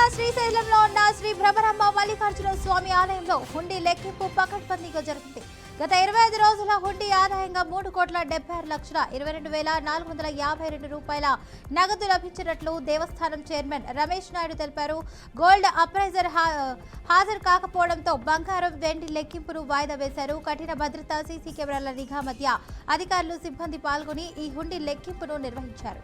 జిల్లా శ్రీశైలంలో ఉన్న శ్రీ భ్రమరాంబ మల్లికార్జున స్వామి ఆలయంలో హుండీ లెక్కింపు పకడ్బందీగా జరుగుతుంది. గత 25 రోజుల హుండీ ఆదాయంగా 3,76,22,452 రూపాయల నగదు లభించినట్లు దేవస్థానం చైర్మన్ రమేష్ నాయుడు తెలిపారు. గోల్డ్ అప్రైజర్ హాజరు కాకపోవడంతో బంగారం, వెండి లెక్కింపును వాయిదా వేశారు. కఠిన భద్రత, సీసీ కెమెరాల నిఘా మధ్య అధికారులు, సిబ్బంది పాల్గొని ఈ హుండీ లెక్కింపును నిర్వహించారు.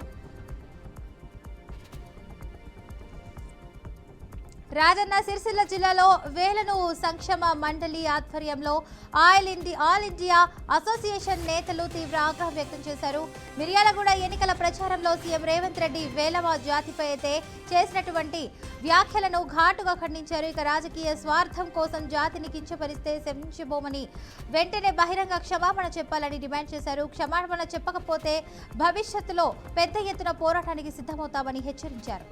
రాజన్న సిరిసిల్ల జిల్లాలో వేలను సంక్షేమ మండలి ఆధ్వర్యంలో ఆల్ ఇండియా అసోసియేషన్ నేతలు తీవ్ర ఆగ్రహం వ్యక్తం చేశారు. మిర్యాలగూడ ఎన్నికల ప్రచారంలో సీఎం రేవంత్ రెడ్డి వేలవ జాతిపై అయితే చేసినటువంటి వ్యాఖ్యలను ఘాటుగా ఖండించారు. ఇక రాజకీయ స్వార్థం కోసం జాతిని కించపరిస్తే క్షమించబోమని వెంటనే బహిరంగ క్షమాపణ చెప్పాలని డిమాండ్ చేశారు. క్షమాపణ చెప్పకపోతే భవిష్యత్తులో పెద్ద ఎత్తున పోరాటానికి సిద్ధమవుతామని హెచ్చరించారు.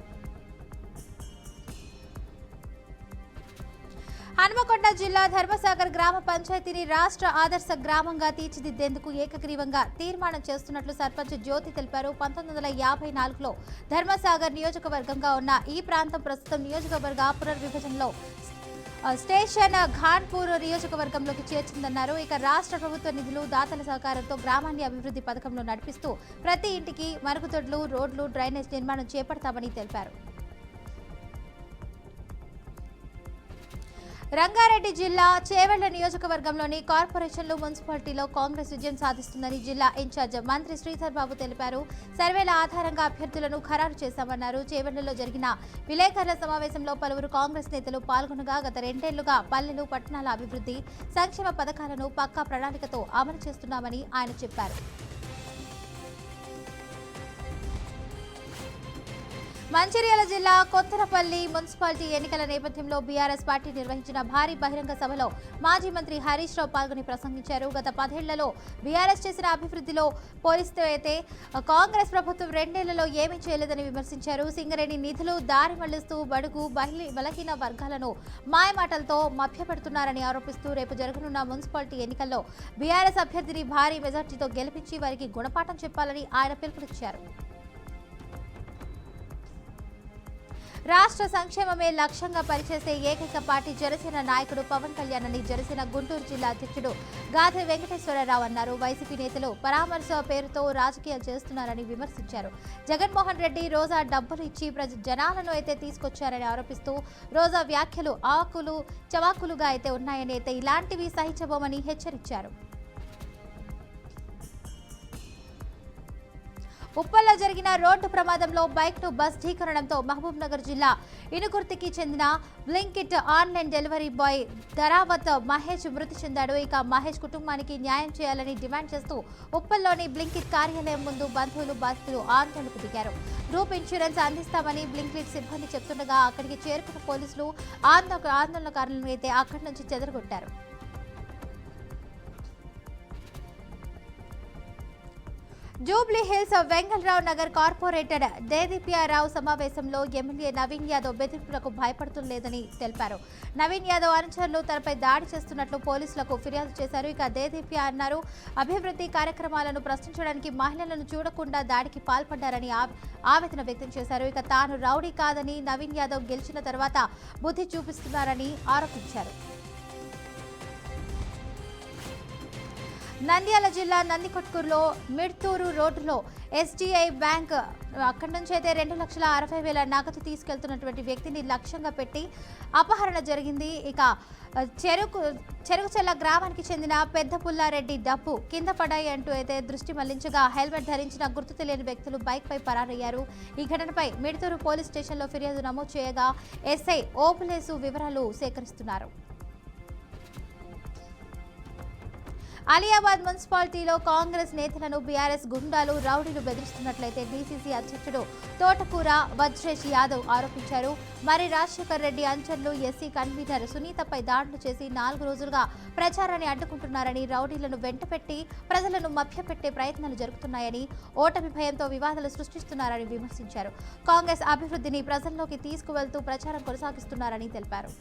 హనుమకొండ జిల్లా ధర్మసాగర్ గ్రామ పంచాయతీని రాష్ట్ర ఆదర్శ గ్రామంగా తీర్చిదిద్దేందుకు ఏకగ్రీవంగా తీర్మానం చేస్తున్నట్లు సర్పంచ్ జ్యోతి తెలిపారు. 1954లో ధర్మసాగర్ నియోజకవర్గంగా ఉన్న ఈ ప్రాంతం ప్రస్తుతం నియోజకవర్గ పునర్విభజనలో స్టేషన్ ఖాన్పూర్ నియోజకవర్గంలోకి చేర్చిందన్నారు. ఇక రాష్ట్ర ప్రభుత్వ నిధులు, దాతల సహకారంతో గ్రామాన్ని అభివృద్ధి పథకంలో నడిపిస్తూ ప్రతి ఇంటికి మరుగుదొడ్లు, రోడ్లు, డ్రైనేజ్ నిర్మాణం చేపడతామని తెలిపారు. రంగారెడ్డి జిల్లా చేవెళ్ల నియోజకవర్గంలోని కార్పొరేషన్లు, మున్సిపాలిటీలో కాంగ్రెస్ విజయం సాధిస్తుందని జిల్లా ఇన్ఛార్జ్ మంత్రి శ్రీధర్ బాబు తెలిపారు. సర్వేల ఆధారంగా అభ్యర్థులను ఖరారు చేశామన్నారు. చేవెళ్లలో జరిగిన విలేకరుల సమావేశంలో పలువురు కాంగ్రెస్ నేతలు పాల్గొనగా గత 2 ఏళ్లుగా పల్లెలు, పట్టణాల అభివృద్ధి, సంక్షేమ పథకాలను పక్కా ప్రణాళికతో అమలు చేస్తున్నామని ఆయన చెప్పారు. మంచిర్యాల జిల్లా కొత్తరపల్లి మున్సిపాలిటీ ఎన్నికల నేపథ్యంలో బీఆర్ఎస్ పార్టీ నిర్వహించిన భారీ బహిరంగ సభలో మాజీ మంత్రి హరీష్ రావు పాల్గొని ప్రసంగించారు. గత 10 ఏళ్లలో బీఆర్ఎస్ చేసిన అభివృద్ధిలో పోలిస్తే అయితే కాంగ్రెస్ ప్రభుత్వం 2 ఏళ్లలో ఏమీ చేయలేదని విమర్శించారు. సింగరేణి నిధులు దారి మళ్లిస్తూ బడుగు, బలహీన వర్గాలను మాయమాటలతో మభ్యపెడుతున్నారని ఆరోపిస్తూ రేపు జరగనున్న మున్సిపాలిటీ ఎన్నికల్లో బీఆర్ఎస్ అభ్యర్థిని భారీ మెజార్టీతో గెలిపించి వారికి గుణపాఠం చెప్పాలని ఆయన పిలుపునిచ్చారు. రాష్ట్ర సంక్షేమమే లక్ష్యంగా పనిచేసే ఏకైక పార్టీ జనసేన నాయకుడు పవన్ కళ్యాణ్ అని జనసేన గుంటూరు జిల్లా అధ్యక్షుడు గాధి వెంకటేశ్వరరావు అన్నారు. వైసీపీ నేతలు పరామర్శ పేరుతో రాజకీయాలు చేస్తున్నారని విమర్శించారు. జగన్మోహన్ రెడ్డి రోజా డబ్బులు ఇచ్చి జనాలను అయితే తీసుకొచ్చారని ఆరోపిస్తూ రోజా వ్యాఖ్యలు ఆకులు చవాకులుగా అయితే ఉన్నాయని అయితే ఇలాంటివి సహించబోమని హెచ్చరించారు. ఉప్పల్లో జరిగిన రోడ్డు ప్రమాదంలో బైక్ను బస్ ఢీకొనడంతో మహబూబ్ నగర్ జిల్లా ఇనుకుర్తికి చెందిన Blinkit online delivery boy Dharavath Mahesh మృతి చెందాడు. ఇక మహేష్ కుటుంబానికి న్యాయం చేయాలని డిమాండ్ చేస్తూ ఉప్పల్లోని బ్లింకిట్ కార్యాలయం ముందు బంధువులు, బాధితులు ఆందోళనకు దిగారు. గ్రూప్ ఇన్సూరెన్స్ అందిస్తామని బ్లింకిట్ సిబ్బంది చెప్తుండగా అక్కడికి చేరుకున్న పోలీసులు ఆందోళనకారులను అయితే అక్కడి నుంచి చెదరగొట్టారు. Jubilee Hills Vengal Rao Nagar corporator Dedeepya Rao సమావేశంలో ఎమ్మెల్యే నవీన్ యాదవ్ బెదిరింపులకు భయపడుతులేదని తెలిపారు. నవీన్ యాదవ్ అనుచరులు తనపై దాడి చేస్తున్నట్లు పోలీసులకు ఫిర్యాదు చేశారు. ఇక దేదీప్య అన్నారు, అభివృద్ధి కార్యక్రమాలను ప్రశ్నించడానికి మహిళలను చూడకుండా దాడికి పాల్పడ్డారని ఆవేదన వ్యక్తం చేశారు. ఇక తాను రౌడీ కాదని నవీన్ యాదవ్ గెలిచిన తర్వాత బుద్ధి చూపిస్తున్నారని ఆరోపించారు. నంద్యాల జిల్లా నందికొట్కూరులో మిడ్తూరు రోడ్డులో ఎస్డీఐ బ్యాంక్ అక్కడి నుంచి అయితే 2,60,000 నగదు తీసుకెళ్తున్నటువంటి వ్యక్తిని లక్ష్యంగా పెట్టి అపహరణ జరిగింది. ఇక చెరుగుచెల్ల గ్రామానికి చెందిన పెద్ద పుల్లారెడ్డి డబ్బు కింద పడాయి అంటూ అయితే దృష్టి మళ్లించగా హెల్మెట్ ధరించిన గుర్తు తెలియని వ్యక్తులు బైక్పై పరారయ్యారు. ఈ ఘటనపై మిడ్తూరు పోలీస్ స్టేషన్లో ఫిర్యాదు నమోదు చేయగా ఎస్ఐ ఓపులేసు వివరాలు సేకరిస్తున్నారు. అలియాబాద్ మున్సిపాలిటీలో కాంగ్రెస్ నేతలను బీఆర్ఎస్ గుండాలు, రౌడీలు బెదిరిస్తున్నట్లయితే డీసీసీ అధ్యక్షుడు తోటకూర వజ్రేష్ యాదవ్ ఆరోపించారు. మరి రాజశేఖర్ రెడ్డి అంచర్లు ఎస్సీ కన్వీనర్ సునీతపై దాడులు చేసి 4 రోజులుగా ప్రచారాన్ని అడ్డుకుంటున్నారని, రౌడీలను వెంటపెట్టి ప్రజలను మభ్యపెట్టే ప్రయత్నాలు జరుగుతున్నాయని, ఓటమి భయంతో వివాదాలు సృష్టిస్తున్నారని విమర్శించారు. కాంగ్రెస్ అభివృద్ధిని ప్రజల్లోకి తీసుకువెళ్తూ ప్రచారం కొనసాగిస్తున్నారని తెలిపారు.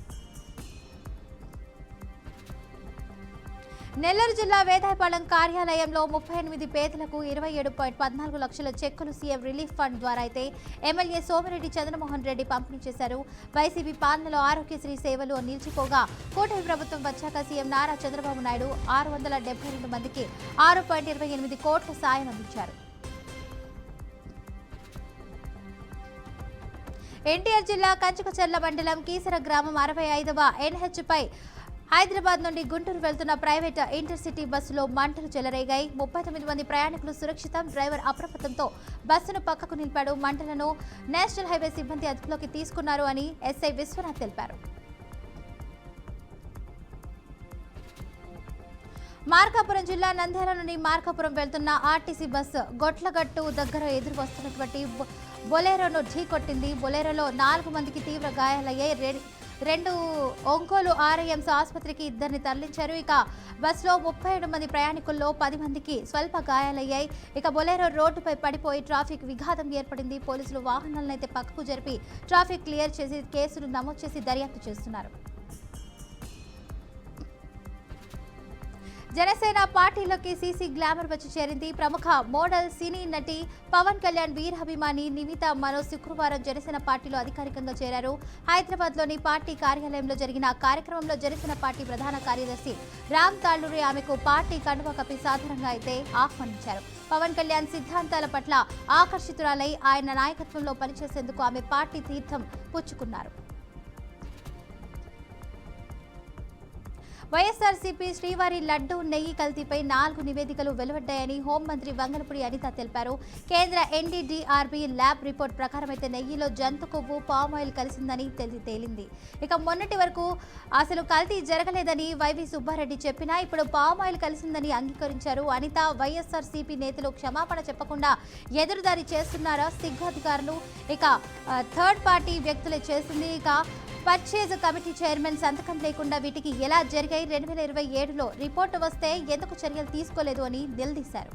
నెల్లూరు జిల్లా వేదాయపాలెం కార్యాలయంలో 38 పేదలకు 27.14 లక్షల చెక్కులు సీఎం రిలీఫ్ ఫండ్ ద్వారా అయితే ఎమ్మెల్యే సోమిరెడ్డి చంద్రమోహన్ రెడ్డి పంపిణీ చేశారు. వైసీపీ పాలనలో ఆరోగ్యశ్రీ సేవలు నిలిచిపోగా కూటమి ప్రభుత్వం వచ్చాక సీఎం నారా చంద్రబాబు నాయుడు 672 మందికి 6.28 కోట్ల సాయం అందించారు. ఎన్టీఆర్ జిల్లా కంచుకచర్ల మండలం కీసర గ్రామం 65వ NH పై హైదరాబాద్ నుండి గుంటూరు వెళ్తున్న ప్రైవేట్ ఇంటర్సిటీ బస్సులో మంటలు చెలరేగాయి. 39 మంది ప్రయాణికులు సురక్షితం. డ్రైవర్ అప్రమత్తంతో బస్సును పక్కకు నిలిపాడు. మంటలను నేషనల్ హైవే సిబ్బంది అదుపులోకి తీసుకున్నారు అని ఎస్ఐ విశ్వనాథ్ తెలిపారు. మార్కాపురం జిల్లా నంద్యాల నుండి మార్కాపురం వెళ్తున్న ఆర్టీసీ బస్సు గొట్లగట్టు దగ్గర ఎదురు వస్తున్నటువంటి బొలెరోను ఢీకొట్టింది. బొలెరోలో 4 మందికి తీవ్ర గాయాలయ్యాయి. 2 ఒంగోలు ఆర్ఐఎంస్ ఆసుపత్రికి 2ని తరలించారు. ఇక బస్సులో 37 మంది ప్రయాణికుల్లో 10 మందికి స్వల్ప గాయాలయ్యాయి. ఇక బొలెరో రోడ్డుపై పడిపోయి ట్రాఫిక్ విఘాతం ఏర్పడింది. పోలీసులు వాహనాలనైతే పక్కకు జరిపి ట్రాఫిక్ క్లియర్ చేసి కేసులు నమోదు చేసి దర్యాప్తు చేస్తున్నారు. జనసేన పార్టీలోకి సీసీ గ్లామర్ వచ్చి చేరింది. ప్రముఖ మోడల్ సినీ నటి పవన్ కళ్యాణ్ వీరాభిమాని నిమిత మనోజ్ శుక్రవారం జనసేన పార్టీలో అధికారికంగా చేరారు. హైదరాబాద్లోని పార్టీ కార్యాలయంలో జరిగిన కార్యక్రమంలో జనసేన పార్టీ ప్రధాన కార్యదర్శి రామ్ తాళ్లూరి ఆమెకు పార్టీ కండువా కప్పి సాధారణంగా అయితే ఆహ్వానించారు. పవన్ కళ్యాణ్ సిద్ధాంతాల పట్ల ఆకర్షితురాలై ఆయన నాయకత్వంలో పనిచేసేందుకు ఆమె పార్టీ తీర్థం పుచ్చుకున్నారు. వైఎస్ఆర్సీపీ శ్రీవారి లడ్డూ నెయ్యి కల్తీపై 4 నివేదికలు వెలువడ్డాయని హోంమంత్రి వంగలపూడి అనిత తెలిపారు. కేంద్ర NDDRB ల్యాబ్ రిపోర్ట్ ప్రకారం అయితే నెయ్యిలో జంతు కొవ్వు పామాయిల్ కలిసిందని తేలింది. ఇక మొన్నటి వరకు అసలు కల్తీ జరగలేదని వైవి సుబ్బారెడ్డి చెప్పినా ఇప్పుడు పామాయిల్ కలిసిందని అంగీకరించారు. అనిత వైఎస్ఆర్సీపీ నేతలు క్షమాపణ చెప్పకుండా ఎదురుదారి చేస్తున్నారా సిగ్గు అధికారులు? ఇక థర్డ్ పార్టీ వ్యక్తులే చేసింది. ఇక పర్చేజ్ కమిటీ చైర్మన్ సంతకం లేకుండా వీటికి ఎలా జరిగాయి? 2027లో రిపోర్టు వస్తే ఎందుకు చర్యలు తీసుకోలేదు అని నిలదీశారు.